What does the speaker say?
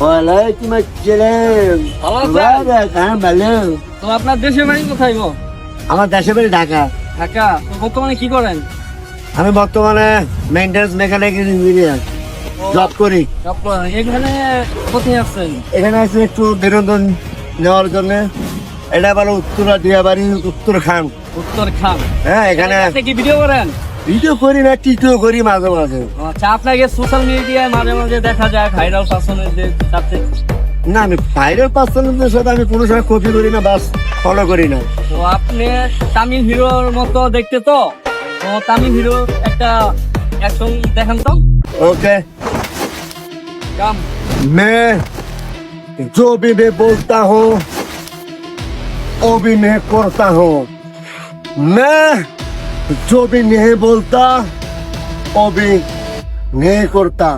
ওয়ালাইকুম আসসালাম। ভালো আছেন? হ্যাঁ ভালো। তো আপনার দেশের বাড়ি কোথায় গো? আমার দেশের বাড়ি ঢাকা। ঢাকা। তো বর্তমানে কি করেন? আমি বর্তমানে মেইনটেন্স মেকানিক ইঞ্জিনিয়ার জব করি। job করেন। এখানে কোথায় আছেন? এখানে আছে একটু বিনোদন নেওয়ার জন্য। এটা বলো উত্তরা দিয়াবাড়ি উত্তর খান। উত্তর খান। হ্যাঁ এখানে আপনি কি ভিডিও করেন? ভিডিও করি না, টিকিও করি মাঝে মাঝে। আচ্ছা, আপনাকে সোশ্যাল মিডিয়ায় মাঝে মাঝে দেখা যায় ভাইরাল পার্সনের সাথে। না আমি ভাইরাল পার্সনদের সাথে আমি কোনো সময় কপি করি না, বাস ফলো করি না। তো আপনি তামিল হিরোর মতো দেখতে তো তামিল হিরো একটা অ্যাকশন দেখান তো। ओके কাম। मैं जो भी मैं बोलता हूँ वो भी मैं करता हूँ। मैं जो भी नहीं बोलता वो भी नहीं करता।